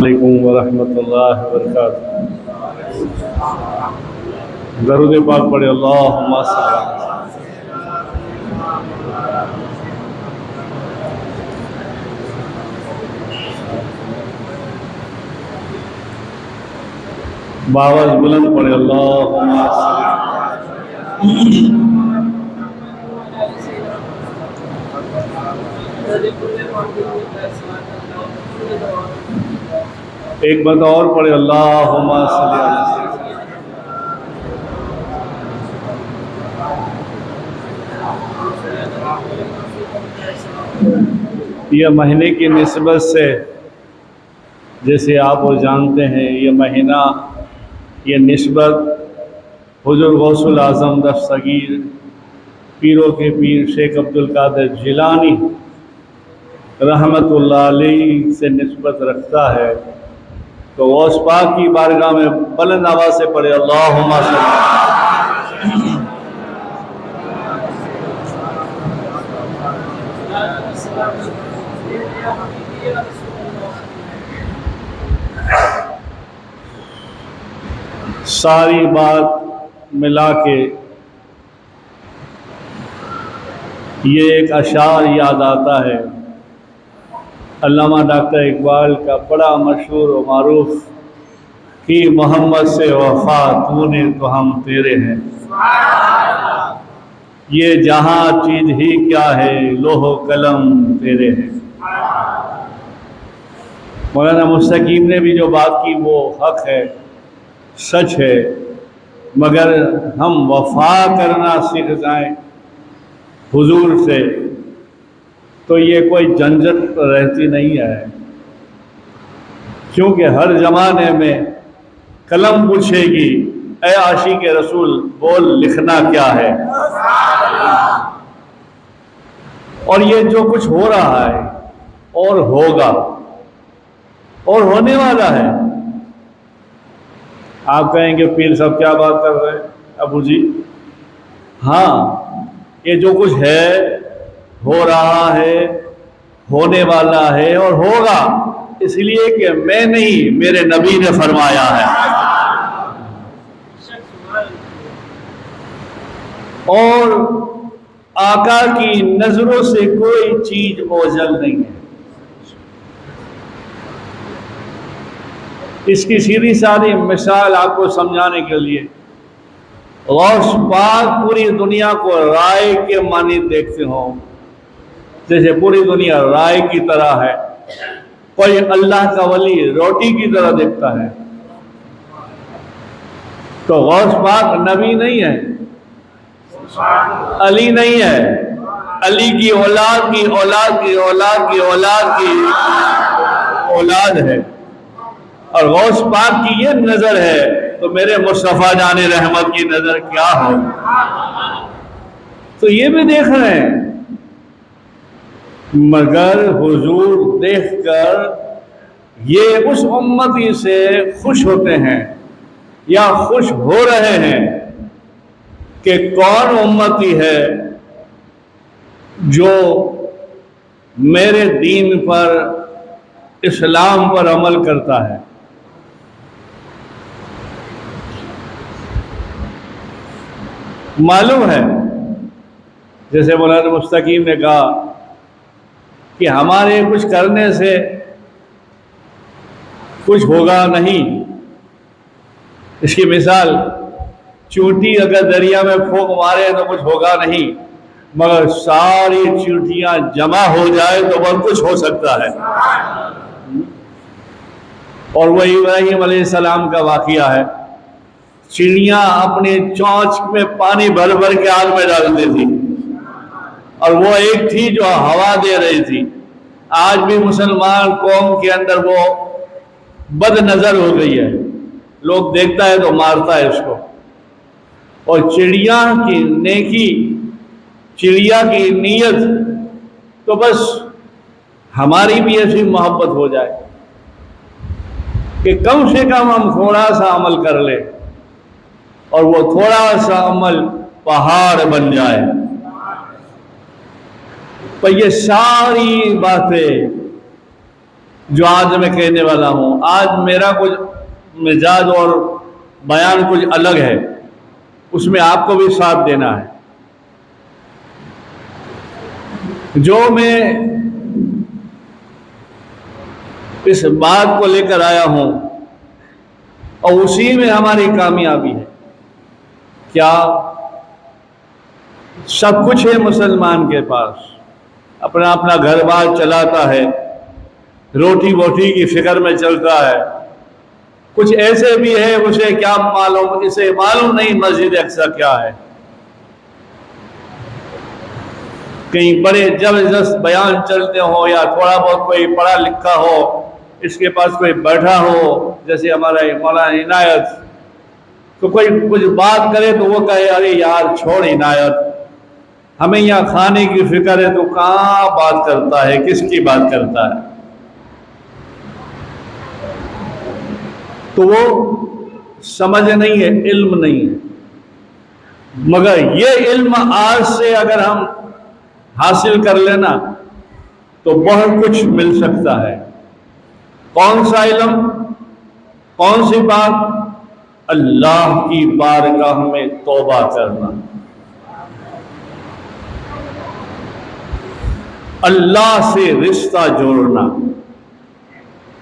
علیکم ورحمۃ اللہ وبرکاتہ۔ درود پاک پڑھے اللہم صل علی۔ باواز بلند پڑھے اللہم صل علی۔ ایک بات اور پڑھے اللہم صل علی۔ یہ مہینے کی نسبت سے جیسے آپ وہ جانتے ہیں، یہ مہینہ، یہ نسبت حضور غوث الاعظم دستگیر پیروں کے پیر شیخ عبدالقادر جیلانی رحمت اللہ علیہ سے نسبت رکھتا ہے، تو غوث پاک کی بارگاہ میں بلند آواز سے پڑھے اللہم صل علی۔ ساری بات ملا کے یہ ایک اشعار یاد آتا ہے علامہ ڈاکٹر اقبال کا بڑا مشہور و معروف کہ محمد سے وفا تو نے تو ہم تیرے ہیں، یہ جہاں چیز ہی کیا ہے لوح و قلم تیرے ہیں۔ مولانا مستقیم نے بھی جو بات کی وہ حق ہے، سچ ہے، مگر ہم وفا کرنا سیکھ جائیں حضور سے تو یہ کوئی جھنجھٹ رہتی نہیں ہے، کیونکہ ہر زمانے میں قلم پوچھے گی اے عاشق رسول بول لکھنا کیا ہے، اور یہ جو کچھ ہو رہا ہے اور ہوگا اور ہونے والا ہے۔ آپ کہیں گے پیر صاحب کیا بات کر رہے ہیں ابو جی؟ ہاں، یہ جو کچھ ہے، ہو رہا ہے، ہونے والا ہے اور ہوگا، اس لیے کہ میں نہیں، میرے نبی نے فرمایا ہے، اور آقا کی نظروں سے کوئی چیز اوجھل نہیں ہے۔ اس کی سیدھی سادی مثال آپ کو سمجھانے کے لیے، غوث پاک پوری دنیا کو رائے کے معنی دیکھتے ہوں، جیسے پوری دنیا رائے کی طرح ہے، کوئی اللہ کا ولی روٹی کی طرح دیکھتا ہے، تو غوث پاک نبی نہیں ہے، علی نہیں ہے، علی کی اولاد کی اولاد کی اولاد کی اولاد کی اولاد ہے، اور غوث پاک کی یہ نظر ہے تو میرے مصطفیٰ جان رحمت کی نظر کیا ہو؟ تو یہ بھی دیکھ رہے ہیں، مگر حضور دیکھ کر یہ اس امتی سے خوش ہوتے ہیں یا خوش ہو رہے ہیں کہ کون امتی ہے جو میرے دین پر، اسلام پر عمل کرتا ہے۔ معلوم ہے جیسے مولانا مستقیم نے کہا کہ ہمارے کچھ کرنے سے کچھ ہوگا نہیں۔ اس کی مثال، چونٹی اگر دریا میں پھونک مارے تو کچھ ہوگا نہیں، مگر ساری چونٹیاں جمع ہو جائے تو بہت کچھ ہو سکتا ہے۔ اور وہ ابراہیم علیہ السلام کا واقعہ ہے، چڑیاں اپنے چونچ میں پانی بھر بھر کے آگ میں ڈالتی تھی، اور وہ ایک تھی جو ہوا دے رہی تھی۔ آج بھی مسلمان قوم کے اندر وہ بد نظر ہو گئی ہے، لوگ دیکھتا ہے تو مارتا ہے اس کو، اور چڑیا کی نیکی، چڑیا کی نیت، تو بس ہماری بھی ایسی محبت ہو جائے کہ کم سے کم ہم تھوڑا سا عمل کر لیں اور وہ تھوڑا سا عمل پہاڑ بن جائے۔ پر یہ ساری باتیں جو آج میں کہنے والا ہوں، آج میرا کچھ مزاج اور بیان کچھ الگ ہے، اس میں آپ کو بھی ساتھ دینا ہے۔ جو میں اس بات کو لے کر آیا ہوں اور اسی میں ہماری کامیابی ہے۔ کیا سب کچھ ہے مسلمان کے پاس، اپنا اپنا گھر بار چلاتا ہے، روٹی ووٹی کی فکر میں چلتا ہے۔ کچھ ایسے بھی ہے اسے کیا معلوم، اسے معلوم نہیں مسجد اقصی کیا ہے۔ کہیں بڑے زبردست بیان چلتے ہو یا تھوڑا بہت کوئی پڑھا لکھا ہو، اس کے پاس کوئی بیٹھا ہو، جیسے ہمارا مولانا عنایت، تو کوئی کچھ بات کرے تو وہ کہے ارے یار چھوڑ عنایت، ہمیں یہاں کھانے کی فکر ہے، تو کہاں بات کرتا ہے، کس کی بات کرتا ہے؟ تو وہ سمجھ نہیں ہے، علم نہیں ہے۔ مگر یہ علم آج سے اگر ہم حاصل کر لینا تو بہت کچھ مل سکتا ہے۔ کون سا علم، کون سی بات؟ اللہ کی بارگاہ میں توبہ کرنا، اللہ سے رشتہ جوڑنا۔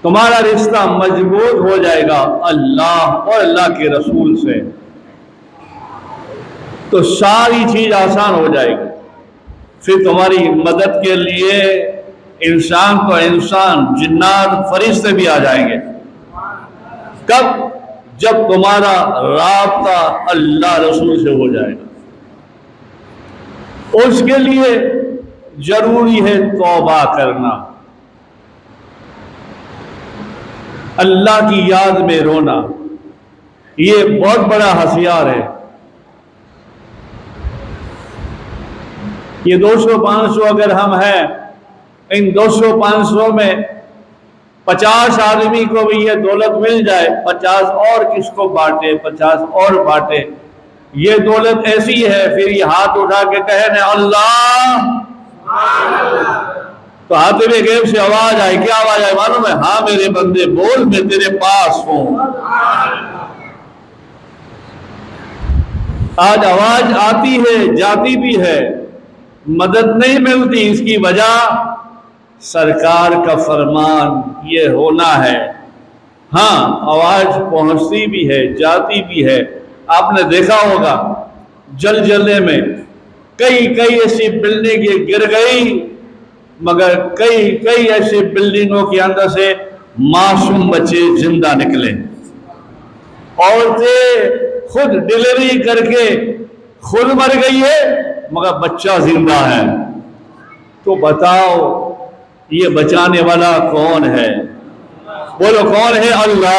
تمہارا رشتہ مضبوط ہو جائے گا اللہ اور اللہ کے رسول سے، تو ساری چیز آسان ہو جائے گی۔ پھر تمہاری مدد کے لیے انسان تو انسان، جنات، فرشتے بھی آ جائیں گے۔ کب؟ جب تمہارا رابطہ اللہ رسول سے ہو جائے گا۔ اس کے لیے ضروری ہے توبہ کرنا، اللہ کی یاد میں رونا۔ یہ بہت بڑا ہتھیار ہے۔ یہ 200-500 اگر ہم ہیں، ان 200-500 میں 50 آدمی کو بھی یہ دولت مل جائے، 50 اور کس کو بانٹے، 50 اور بانٹے، یہ دولت ایسی ہے، پھر یہ ہاتھ اٹھا کے کہنے اللہ، تو ہاتھ میں غیب سے آواز آئے، کیا آواز آئے معلوم ہے؟ ہاں میرے بندے بول، میں تیرے پاس ہوں۔ آج آواز آتی ہے، جاتی بھی ہے، مدد نہیں ملتی، اس کی وجہ سرکار کا فرمان یہ ہونا ہے۔ ہاں آواز پہنچتی بھی ہے، جاتی بھی ہے۔ آپ نے دیکھا ہوگا زلزلے میں کئی ایسی بلڈنگیں گر گئی، مگر کئی ایسی بلڈنگوں کے اندر سے معصوم بچے زندہ نکلے۔ عورتیں خود ڈیلیوری کر کے خود مر گئی ہے، مگر بچہ زندہ ہے۔ تو بتاؤ یہ بچانے والا کون ہے؟ بولو کون ہے؟ اللہ،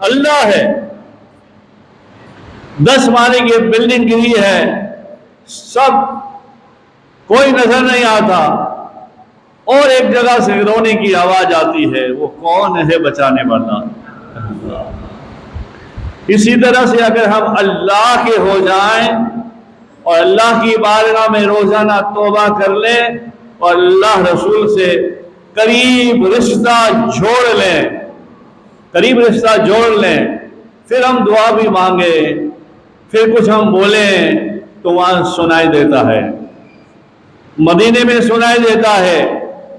اللہ ہے۔ 10 مالے کی بلڈنگ گری ہے، سب کوئی نظر نہیں آتا، اور ایک جگہ سے رونے کی آواز آتی ہے، وہ کون ہے بچانے والا؟ اسی طرح سے اگر ہم اللہ کے ہو جائیں اور اللہ کی بارگاہ میں روزانہ توبہ کر لیں اور اللہ رسول سے قریب رشتہ جوڑ لیں، پھر ہم دعا بھی مانگیں، پھر کچھ ہم بولیں تو وہاں سنائی دیتا ہے، مدینے میں سنائی دیتا ہے،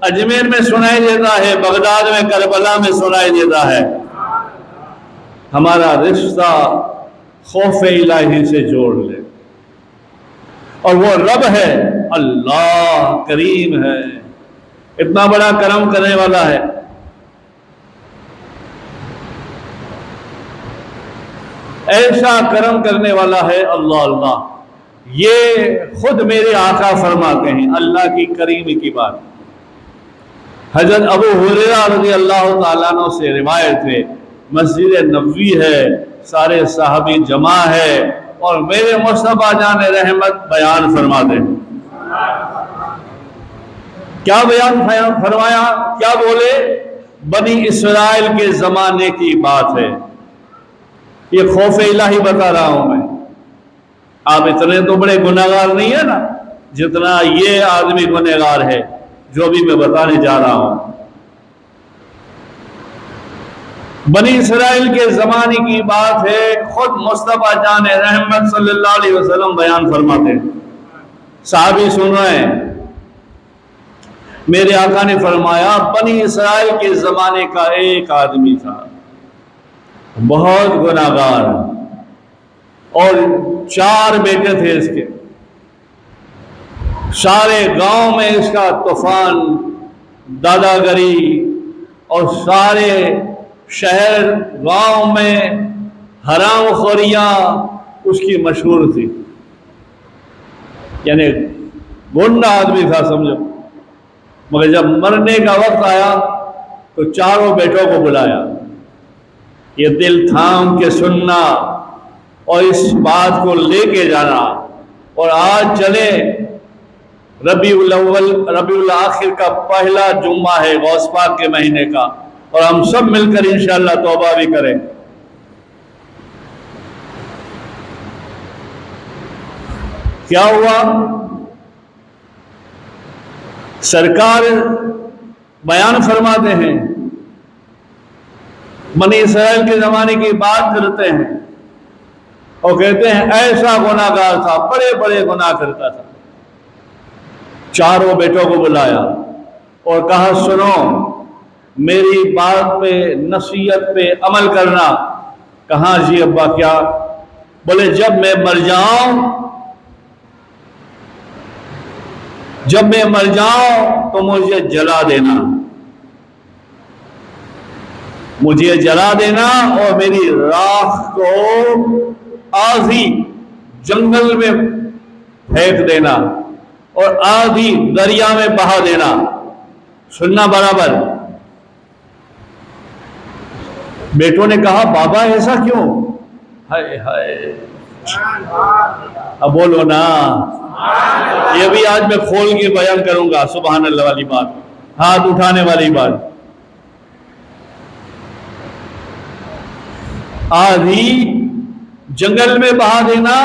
اجمیر میں سنائی دیتا ہے، بغداد میں، کربلا میں سنائی دیتا ہے۔ ہمارا رشتہ خوف الہی سے جوڑ لے، اور وہ رب ہے، اللہ کریم ہے، اتنا بڑا کرم کرنے والا ہے۔ ایسا کرم کرنے والا ہے اللہ، اللہ یہ خود میرے آقا فرماتے ہیں، اللہ کی کریمی کی بات۔ حضرت ابو ہریرہ رضی اللہ تعالیٰ عنہ سے روایت ہے، مسجد نبوی ہے، سارے صحابی جمع ہے، اور میرے مصطفیٰ جان رحمت بیان فرماتے ہیں۔ کیا بیان فرمایا؟ کیا بولے؟ بنی اسرائیل کے زمانے کی بات ہے، یہ خوف الہی بتا رہا ہوں میں۔ آپ اتنے تو بڑے گناہگار نہیں ہے نا جتنا یہ آدمی گناہگار ہے جو بھی میں بتانے جا رہا ہوں۔ بنی اسرائیل کے زمانے کی بات ہے، خود مصطفیٰ جان رحمت صلی اللہ علیہ وسلم بیان فرماتے ہیں، صحابی سن رہے ہیں، میرے آقا نے فرمایا بنی اسرائیل کے زمانے کا ایک آدمی تھا، بہت گناہگار، اور 4 بیٹے تھے اس کے، سارے گاؤں میں اس کا طوفان، دادا گری، اور سارے شہر گاؤں میں حرام خوریاں اس کی مشہور تھی، یعنی گنڈا آدمی تھا سمجھو۔ مگر جب مرنے کا وقت آیا تو 4 بیٹوں کو بلایا، یہ دل تھام کے سننا اور اس بات کو لے کے جانا، اور آج چلے ربیع الاول ربیع الاخر کا پہلا جمعہ ہے غوث پاک کے مہینے کا، اور ہم سب مل کر انشاءاللہ توبہ بھی کریں۔ کیا ہوا؟ سرکار بیان فرماتے ہیں، بنی اسرائیل کے زمانے کی بات کرتے ہیں اور کہتے ہیں ایسا گناہگار تھا، بڑے بڑے گناہ کرتا تھا۔ 4 بیٹوں کو بلایا اور کہا سنو، میری بات پہ، نصیحت پہ عمل کرنا۔ کہاں جی ابا کیا؟ بولے جب میں مر جاؤں تو مجھے جلا دینا، مجھے جلا دینا، اور میری راکھ کو آدھی جنگل میں پھینک دینا اور آدھی دریا میں بہا دینا۔ سننا برابر۔ بیٹوں نے کہا بابا ایسا کیوں؟ ہائے ہائے، اب بولو نا، یہ بھی آج میں کھول کے بیان کروں گا، سبحان اللہ والی بات، ہاتھ اٹھانے والی بات۔ آدھی جنگل میں بہا دینا،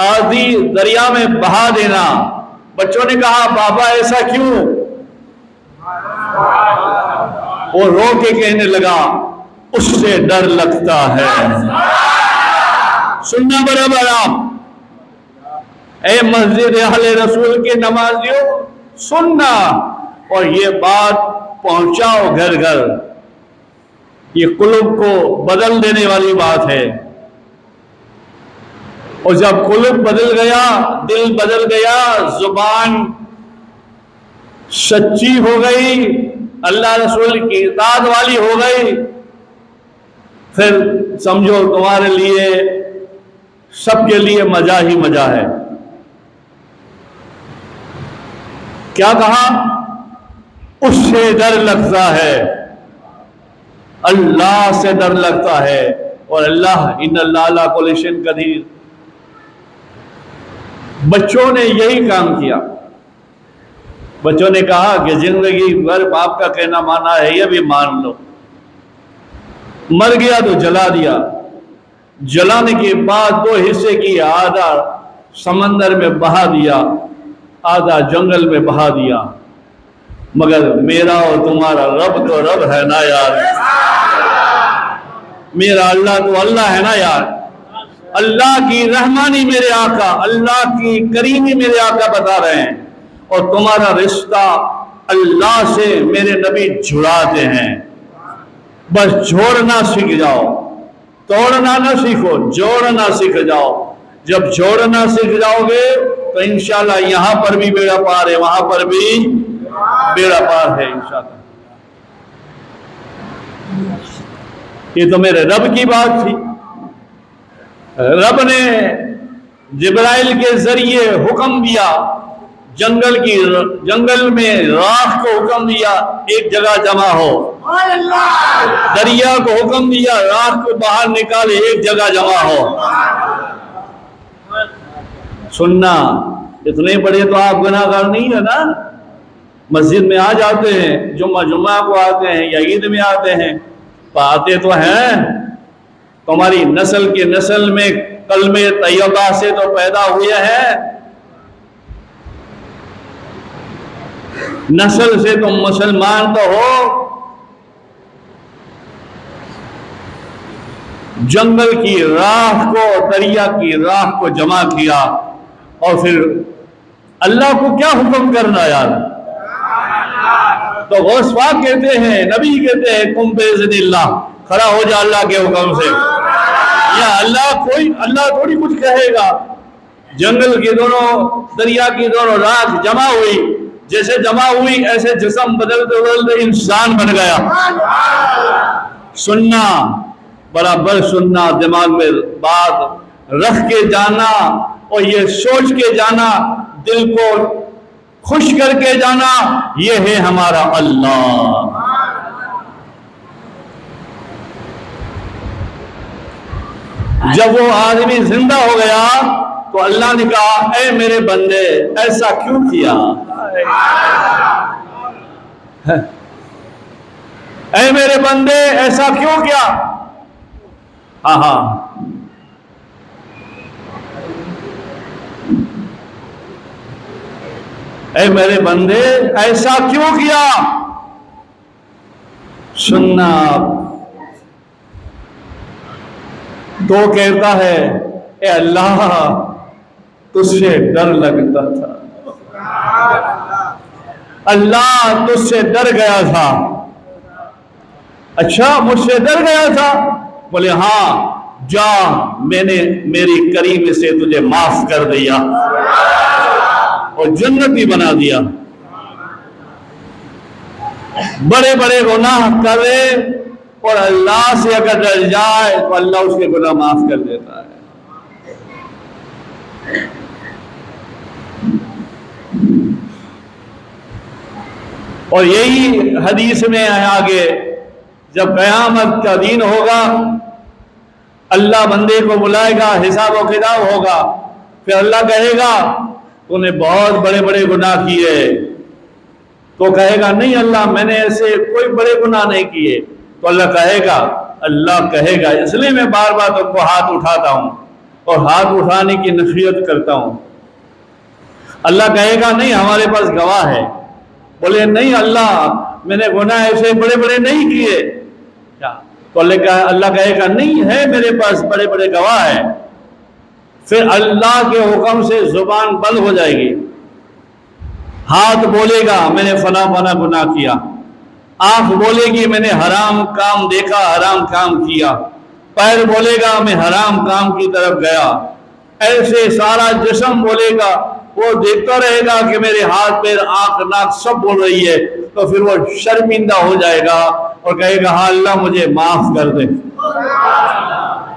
آدھی دریا میں بہا دینا۔ بچوں نے کہا بابا ایسا کیوں؟ وہ رو کے کہنے لگا اس سے ڈر لگتا ہے۔ سننا برابر آپ، اے مسجد اہل رسول کے نمازیوں، سننا اور یہ بات پہنچاؤ گھر گھر۔ یہ قلوب کو بدل دینے والی بات ہے، اور جب قلوب بدل گیا، دل بدل گیا، زبان سچی ہو گئی، اللہ رسول کی اطاعت والی ہو گئی، پھر سمجھو تمہارے لیے، سب کے لیے مزہ ہی مزہ ہے۔ کیا کہا؟ اس سے ڈر لگتا ہے، اللہ سے ڈر لگتا ہے، اور اللہ ان اللہ علی کل شیء قدیر۔ بچوں نے یہی کام کیا۔ بچوں نے کہا کہ زندگی بھر باپ کا کہنا مانا ہے، یہ بھی مان لو۔ مر گیا تو جلا دیا، جلانے کے بعد 2 حصے کی، آدھا سمندر میں بہا دیا، آدھا جنگل میں بہا دیا۔ مگر میرا اور تمہارا رب تو رب ہے نا یار، میرا اللہ تو اللہ ہے نا یار۔ اللہ کی رحمانی میرے آقا، اللہ کی کریمی میرے آقا بتا رہے ہیں، اور تمہارا رشتہ اللہ سے میرے نبی جڑاتے ہیں۔ بس جوڑنا سیکھ جاؤ، توڑنا نہ سیکھو، جوڑنا سیکھ جاؤ۔ جب جوڑنا سیکھ جاؤ گے تو انشاءاللہ یہاں پر بھی بیڑا پار ہے، وہاں پر بھی بیڑا پار ہے انشاءاللہ۔ یہ تو میرے رب کی بات تھی۔ رب نے جبرائیل کے ذریعے حکم دیا، جنگل میں راکھ کو حکم دیا ایک جگہ جمع ہو، دریا کو حکم دیا راکھ کو باہر نکالے ایک جگہ جمع ہو۔ سننا، اتنے بڑے تو آپ گناہگار نہیں ہے نا؟ مسجد میں آ جاتے ہیں، جمعہ کو آتے ہیں یا عید میں آتے ہیں، پاتے تو ہیں، تمہاری نسل کے نسل میں کلمہ طیبہ سے تو پیدا ہوئے ہیں، نسل سے تم مسلمان تو ہو، جنگل کی راہ کو دریا کی راہ کو جمع کیا، اور پھر اللہ کو کیا حکم کرنا یار؟ تو غوث پاک کہتے ہیں، نبی کہتے ہیں قم بإذن اللہ، کھڑا ہو جا اللہ کے حکم سے۔ یا اللہ تھوڑی کچھ کہے گا۔ جنگل کی دونوں دریا کی دونوں راہ جمع ہوئی، جیسے جمع ہوئی ایسے جسم بدلتے بدلتے انسان بن گیا۔ سننا، برابر سننا، دماغ میں بات رکھ کے جانا، اور یہ سوچ کے جانا، دل کو خوش کر کے جانا، یہ ہے ہمارا اللہ۔ جب وہ آدمی زندہ ہو گیا تو اللہ نے کہا، اے میرے بندے ایسا کیوں کیا؟ اے میرے بندے ایسا کیوں کیا؟ ہاں اے میرے بندے ایسا کیوں کیا؟ سننا، تو کہتا ہے، اے اللہ تجھ سے ڈر لگتا تھا، اللہ تجھ سے ڈر گیا تھا۔ اچھا مجھ سے ڈر گیا تھا؟ بولے ہاں، جا میں نے میری کریم سے تجھے معاف کر دیا اور جنتی بنا دیا۔ بڑے بڑے گناہ کرے اور اللہ سے اگر ڈر جائے تو اللہ اس کے گناہ معاف کر دیتا ہے۔ اور یہی حدیث میں ہے آگے، جب قیامت کا دن ہوگا، اللہ بندے کو بلائے گا، حساب و کتاب ہوگا، پھر اللہ کہے گا تو نے بہت بڑے بڑے گناہ کیے، تو کہے گا نہیں اللہ میں نے ایسے کوئی بڑے گناہ نہیں کیے، تو اللہ کہے گا اس لیے میں بار بار تم کو ہاتھ اٹھاتا ہوں اور ہاتھ اٹھانے کی نصیحت کرتا ہوں۔ اللہ کہے گا نہیں ہمارے پاس گواہ ہے، بولے نہیں اللہ میں نے گناہ ایسے بڑے بڑے نہیں کیے، تو اللہ کہے گا نہیں ہے میرے پاس بڑے بڑے گواہ ہیں۔ پھر اللہ کے حکم سے زبان بند ہو جائے گی، ہاتھ بولے گا میں نے فلاں فلاں گناہ کیا، آنکھ بولے گی میں نے حرام کام دیکھا، حرام کام کیا، پیر بولے گا میں حرام کام کی طرف گیا، ایسے سارا جسم بولے گا، وہ دیکھتا رہے گا کہ میرے ہاتھ پیر آنکھ ناک سب بول رہی ہے، تو پھر وہ شرمندہ ہو جائے گا اور کہے گا ہاں اللہ مجھے معاف کر دے،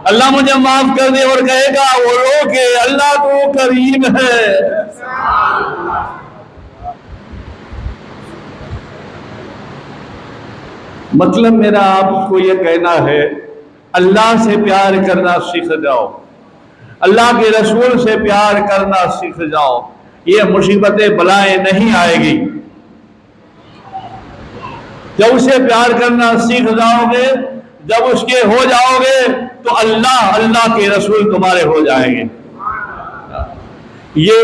اللہ مجھے معاف کر دے، اور کہے گا وہ رو کے اللہ تو کریم ہے۔ مطلب میرا آپ کو یہ کہنا ہے، اللہ سے پیار کرنا سیکھ جاؤ، اللہ کے رسول سے پیار کرنا سیکھ جاؤ، یہ مصیبتیں بلائیں نہیں آئے گی۔ جب اسے پیار کرنا سیکھ جاؤ گے، جب اس کے ہو جاؤ گے تو اللہ کے رسول تمہارے ہو جائیں گے۔ یہ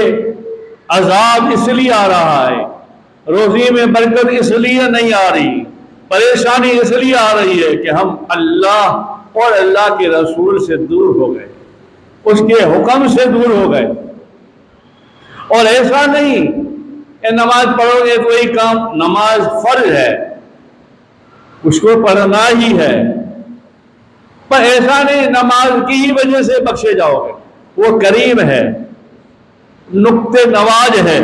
عذاب اس لیے آ رہا ہے، روزی میں برکت اس لیے نہیں آ رہی، پریشانی اس لیے آ رہی ہے کہ ہم اللہ اور اللہ کے رسول سے دور ہو گئے، اس کے حکم سے دور ہو گئے۔ اور ایسا نہیں کہ نماز پڑھو گے تو یہی کام، نماز فرض ہے، اس کو پڑھنا ہی ہے، پر ایسا نہیں نماز کی ہی وجہ سے بخشے جاؤ گے۔ وہ کریم ہے، نقطہ نواز ہے،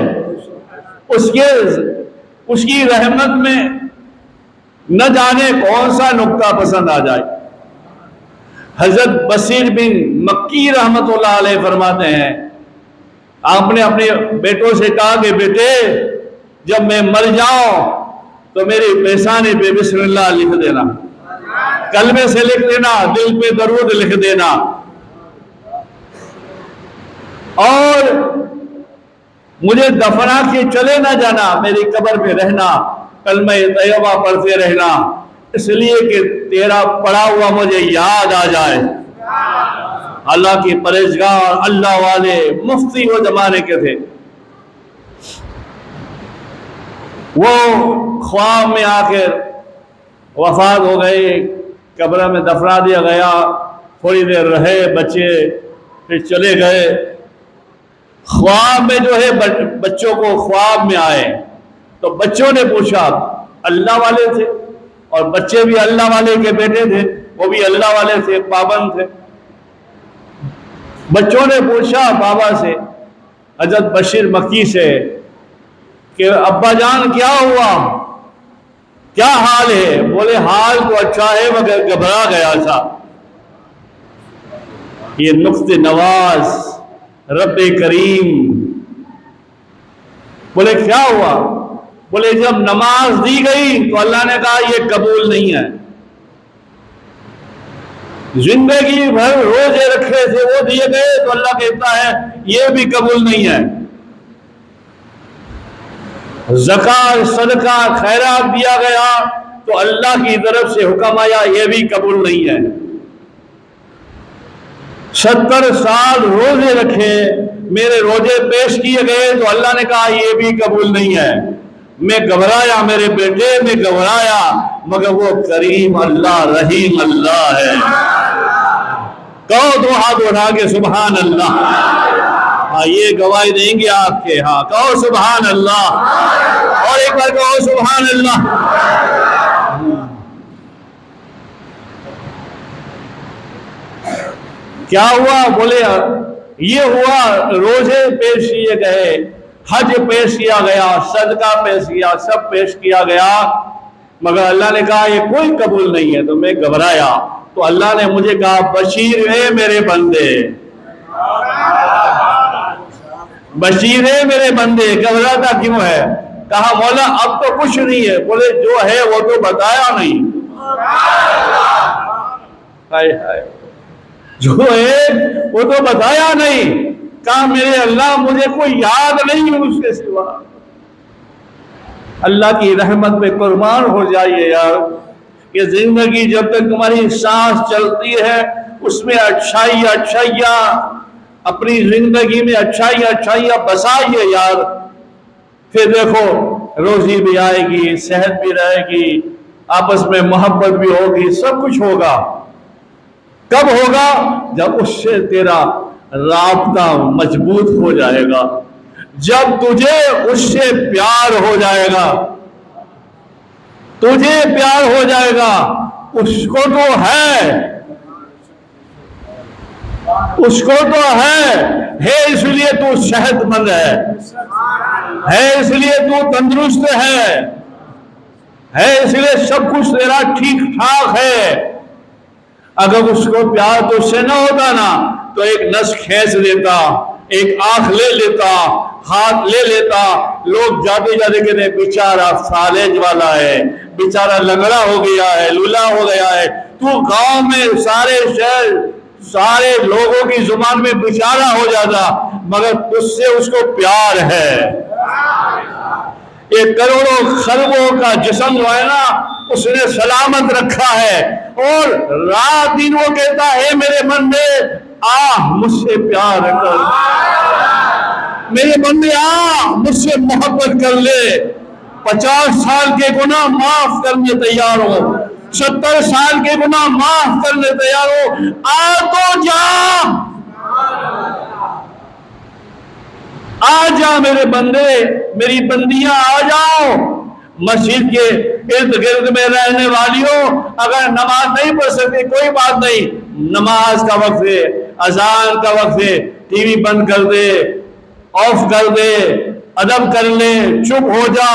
اس کی رحمت میں نہ جانے کون سا نقطہ پسند آ جائے۔ حضرت بصیر بن مکی رحمت اللہ علیہ فرماتے ہیں، آپ نے اپنے بیٹوں سے کہا کہ بیٹے جب میں مر جاؤں تو میری پیشانی پہ بسم اللہ لکھ دینا، کلمے سے لکھ دینا، دل پہ درود لکھ دینا، اور مجھے دفنا کے چلے نہ جانا، میری قبر پہ رہنا، کلمہ طیبہ پڑھتے رہنا، اس لیے کہ تیرا پڑھا ہوا مجھے یاد آ جائے۔ اللہ کی پرہیزگار، اللہ والے مفتی وہ زمانے کے تھے، وہ خواب میں آ کر وفات ہو گئے، قبر میں دفنا دیا گیا، تھوڑی دیر رہے بچے، پھر چلے گئے۔ خواب میں جو ہے بچوں کو خواب میں آئے تو بچوں نے پوچھا، اللہ والے تھے اور بچے بھی اللہ والے کے بیٹے تھے، وہ بھی اللہ والے تھے، پابند تھے۔ بچوں نے پوچھا بابا سے، حضرت بشیر مکی سے، کہ ابا جان کیا ہوا، کیا حال ہے؟ بولے حال تو اچھا ہے مگر گھبرا گیا تھا۔ یہ نقطۂ نواز رب کریم۔ بولے کیا ہوا؟ بولے جب نماز دی گئی تو اللہ نے کہا یہ قبول نہیں ہے۔ زندگی بھر روزے رکھے تھے وہ دیے گئے تو اللہ کہتا ہے یہ بھی قبول نہیں ہے۔ زکات صدقہ خیرات دیا گیا تو اللہ کی طرف سے حکم آیا یہ بھی قبول نہیں ہے۔ 70 سال روزے رکھے، میرے روزے پیش کیے گئے تو اللہ نے کہا یہ بھی قبول نہیں ہے۔ میں گھبرایا میرے بیٹے، میں گھبرایا، مگر وہ کریم اللہ رحیم اللہ ہے۔ کہو دو ہاتھ اٹھا کے سبحان اللہ۔ ہاں یہ گواہی دیں گے آپ کے، ہاں کہو سبحان اللہ، اور ایک بار کہو سبحان اللہ۔ کیا ہوا؟ بولے یہ ہوا روزے پیش کیے گئے، حج پیش کیا گیا، صدقہ پیش کیا، سب پیش کیا گیا، مگر اللہ نے کہا یہ کوئی قبول نہیں ہے۔ تو میں گھبرایا تو اللہ نے مجھے کہا بشیر ہے میرے بندے، بشیر ہے میرے بندے۔ گھبراتا کیوں ہے؟ کہا مولا اب تو کچھ نہیں ہے۔ بولے جو ہے وہ تو بتایا نہیں، جو ہے وہ تو بتایا نہیں۔ کہا میرے اللہ مجھے کوئی یاد نہیں ہے اس کے سوا۔ اللہ کی رحمت پہ قربان ہو جائیے یار، کہ زندگی جب تک تمہاری سانس چلتی ہے اس میں اچھائیاں اپنی زندگی میں اچھائیاں بسائیے یار۔ پھر دیکھو روزی بھی آئے گی، صحت بھی رہے گی، آپس میں محبت بھی ہوگی، سب کچھ ہوگا۔ کب ہوگا؟ جب اس سے تیرا رابطہ مضبوط ہو جائے گا، جب تجھے اس سے پیار ہو جائے گا، تجھے پیار ہو جائے گا۔ اس کو تو ہے، اس کو تو ہے اس لیے تو صحت مند ہے اس لیے تو تندرست ہے اس لیے سب کچھ تیرا ٹھیک ٹھاک ہے۔ اگر اس کو پیار تو اس سے نہ ہوتا نا تو ایک نس کھینچ لیتا، ایک آنکھ لے لیتا، ہاتھ لے لیتا، لوگ جاتے جاتے کہتے بیچارہ فالج والا ہے، بیچارہ لنگڑا ہو گیا ہے، لولا ہو گیا ہے۔ تو گاؤں میں سارے شہر سارے لوگوں کی زبان میں بیچارہ ہو جاتا، مگر اس سے اس کو پیار ہے۔ یہ کروڑوں خربوں کا جسم جو ہے نا اس نے سلامت رکھا ہے، اور رات دن وہ کہتا ہے میرے بندے مجھ سے پیار کر، میرے بندے مجھ سے محبت کر لے۔ 50 سال کے گناہ معاف کرنے تیار ہو، 70 سال کے گناہ معاف کرنے تیار ہو، تو آ جا میرے بندے، میری بندیاں آ جاؤ۔ مسجد کے ارد گرد میں رہنے والیوں، اگر نماز نہیں پڑھ سکتے کوئی بات نہیں، نماز کا وقت ہے، اذان کا وقت ہے، ٹی وی بند کر دے، آف کر دے، ادب کر لے، چپ ہو جا،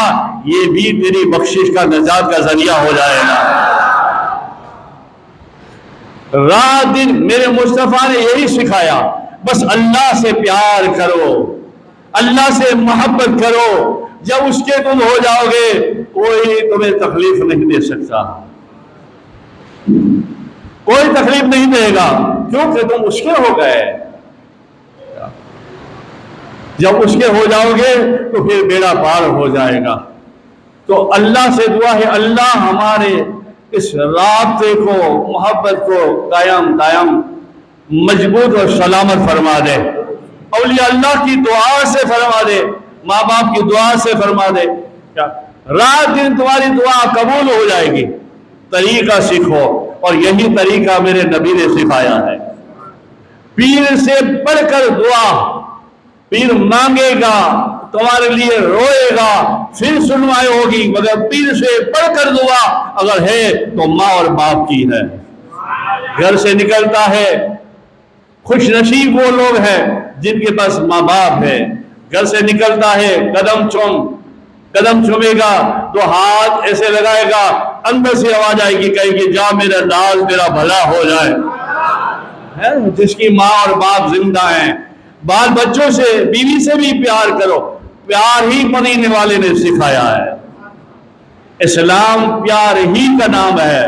یہ بھی تیری بخشش کا نجات کا ذریعہ ہو جائے گا۔ رات دن میرے مصطفیٰ نے یہی سکھایا، بس اللہ سے پیار کرو، اللہ سے محبت کرو۔ جب اس کے تم ہو جاؤ گے کوئی تمہیں تکلیف نہیں دے سکتا، کوئی تکلیف نہیں دے گا، کیونکہ تم اس کے ہو گئے۔ جب اس کے ہو جاؤ گے تو پھر بیڑا پار ہو جائے گا۔ تو اللہ سے دعا ہے اللہ ہمارے اس رابطے کو، محبت کو قائم مضبوط اور سلامت فرما دے، اولیاء اللہ کی دعا سے فرما دے، ماں باپ کی دعا سے فرما دے، رات دن تمہاری دعا قبول ہو جائے گی۔ طریقہ سیکھو، اور یہی طریقہ میرے نبی نے سکھایا ہے۔ پیر سے بڑھ کر دعا، پیر مانگے گا تمہارے لیے روئے گا پھر سنوائی ہوگی، مگر پیر سے بڑھ کر دعا اگر ہے تو ماں اور باپ کی ہے۔ گھر سے نکلتا ہے، خوش نصیب وہ لوگ ہیں جن کے پاس ماں باپ ہے۔ گھر سے نکلتا ہے، قدم چومے گا تو ہاتھ ایسے لگائے گا، اندر سے آواز آئے گی، کہے گی جا میرا لال تیرا بھلا ہو جائے۔ جس کی ماں اور باپ زندہ ہیں، بال بچوں سے، بیوی سے بھی پیار کرو، پیار ہی مدینے والے نے سکھایا ہے۔ اسلام پیار ہی کا نام ہے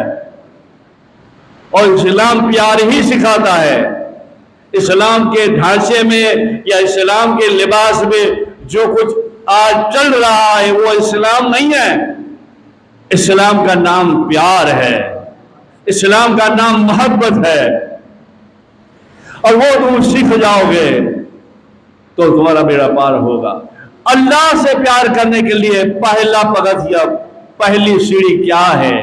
اور اسلام پیار ہی سکھاتا ہے۔ اسلام کے ڈھانچے میں یا اسلام کے لباس میں جو کچھ آج چل رہا ہے وہ اسلام نہیں ہے۔ اسلام کا نام پیار ہے، اسلام کا نام محبت ہے، اور وہ تم سیکھ جاؤ گے تو تمہارا بیڑا پار ہوگا۔ اللہ سے پیار کرنے کے لیے پہلا پگتھیا، پہلی سیڑھی کیا ہے؟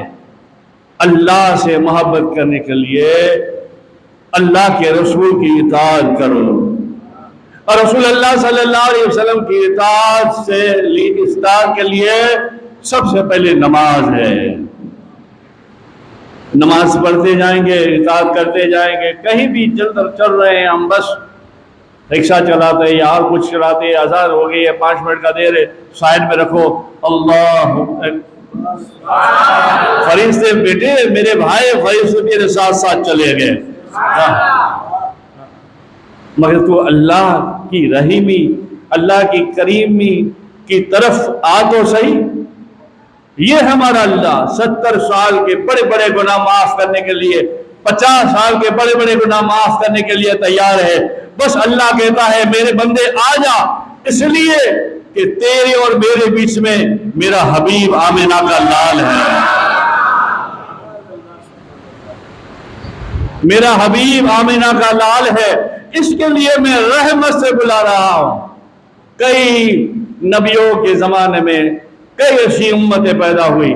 اللہ سے محبت کرنے کے لیے اللہ کے رسول کی اطاعت کرو، اور رسول اللہ صلی اللہ علیہ وسلم کی اطاعت کے لیے سب سے پہلے نماز ہے۔ نماز پڑھتے جائیں گے، اطاعت کرتے جائیں گے، کہیں بھی چل رہے ہیں ہم، بس رکشہ چلاتے ہیں یا اور کچھ چلاتے ہیں، اذان ہو گئی ہے 5 منٹ کا دیر ہے، سائڈ میں رکھو، اللہ فرشتے بیٹے میرے بھائی فرشتے میرے ساتھ ساتھ چلے گئے، مگر تو اللہ کی رحیمی، اللہ کی کریمی کی طرف آ تو صحیح۔ یہ ہمارا اللہ 70 سال کے بڑے بڑے گناہ معاف کرنے کے لیے، 50 سال کے بڑے بڑے گناہ معاف کرنے کے لیے تیار ہے۔ بس اللہ کہتا ہے میرے بندے آ جا، اس لیے کہ تیرے اور میرے بیچ میں میرا حبیب آمنہ کا لال ہے، میرا حبیب آمنہ کا لال ہے، اس کے لیے میں رحمت سے بلا رہا ہوں۔ کئی نبیوں کے زمانے میں کئی ایسی امتیں پیدا ہوئی،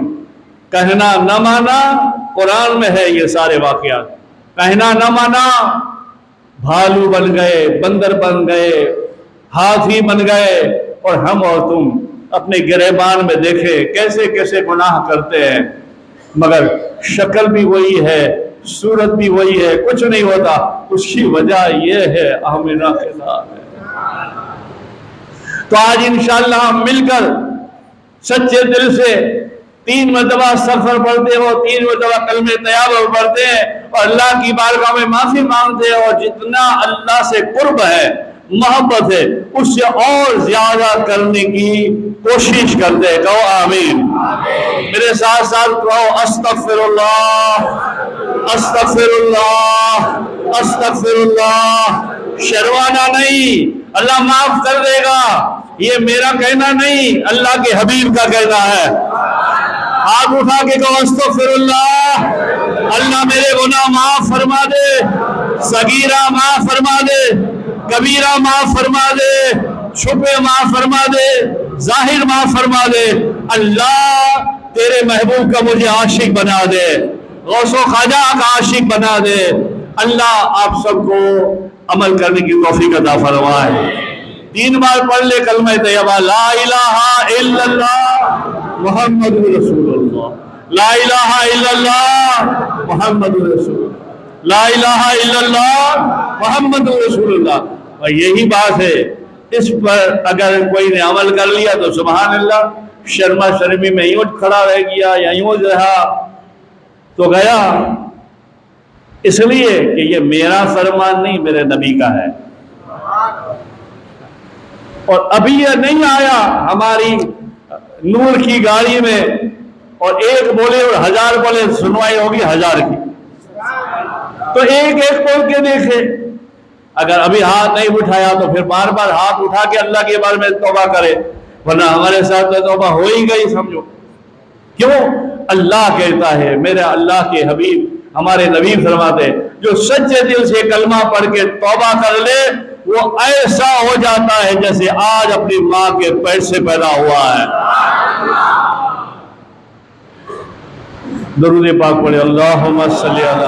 کہنا نہ مانا، قرآن میں ہے یہ سارے واقعات، کہنا نہ مانا، بھالو بن گئے، بندر بن گئے، ہاتھی بن گئے، اور ہم اور تم اپنے گریبان میں دیکھے کیسے کیسے گناہ کرتے ہیں، مگر شکل بھی وہی ہے، صورت بھی وہی ہے، کچھ نہیں ہوتا۔ اس کی وجہ یہ ہے آمنہ کے لال ہے۔ تو آج انشاءاللہ ہم مل کر سچے دل سے 3 مرتبہ استغفار پڑھتے ہو، 3 مرتبہ کلمہ طیبہ پڑھتے ہیں اور اللہ کی بارگاہ میں معافی مانگتے ہیں، اور جتنا اللہ سے قرب ہے، محبت ہے، اس سے اور زیادہ کرنے کی کوشش کرتے ہیں۔ کہو آمین۔ میرے ساتھ ساتھ کہو استغفر اللہ، استغفر اللہ، استغفر اللہ۔ شرمانا نہیں، اللہ معاف کر دے گا، یہ میرا کہنا نہیں، اللہ کے حبیب کا کہنا ہے۔ ہاتھ اٹھا کے کہو استغفر اللہ، اللہ میرے گناہ معاف فرما دے، صغیرہ معاف فرما دے، کبیرہ معاف فرما دے، چھپے معاف فرما دے، ظاہر معاف فرما دے۔ اللہ تیرے محبوب کا مجھے عاشق بنا دے، غوث و خواجہ کا عاشق بنا دے۔ اللہ آپ سب کو عمل کرنے کی توفیق عطا فرمائے۔ 3 بار پڑھ لے کلمہ طیبہ، لا الہ الا اللہ محمد رسول اللہ، لا الہ الا اللہ محمد رسول اللہ، لا الہ الا اللہ محمد رسول اللہ۔ اور یہی بات ہے، اس پر اگر کوئی نے عمل کر لیا تو سبحان اللہ، شرما شرمی میں یوں کھڑا رہ گیا یا یوں رہا تو گیا، اس لیے کہ یہ میرا فرمان نہیں، میرے نبی کا ہے۔ اور ابھی یہ نہیں آیا ہماری نور کی گاڑی میں، اور 1 بولے اور 1000 بولے، سنوائی ہوگی 1000 کی، تو ایک بول کے دیکھے۔ اگر ابھی ہاتھ نہیں اٹھایا تو پھر بار بار ہاتھ اٹھا کے اللہ کے بارے میں توبہ کرے، ورنہ ہمارے ساتھ تو توبہ ہو ہی گئی سمجھو۔ کیوں؟ اللہ کہتا ہے، میرے اللہ کے حبیب ہمارے نبی فرماتے، جو سچے دل سے کلمہ پڑھ کے توبہ کر لے وہ ایسا ہو جاتا ہے جیسے آج اپنی ماں کے پیٹ سے پیدا ہوا ہے۔ درود پاک پڑھے، اللہم صلی علی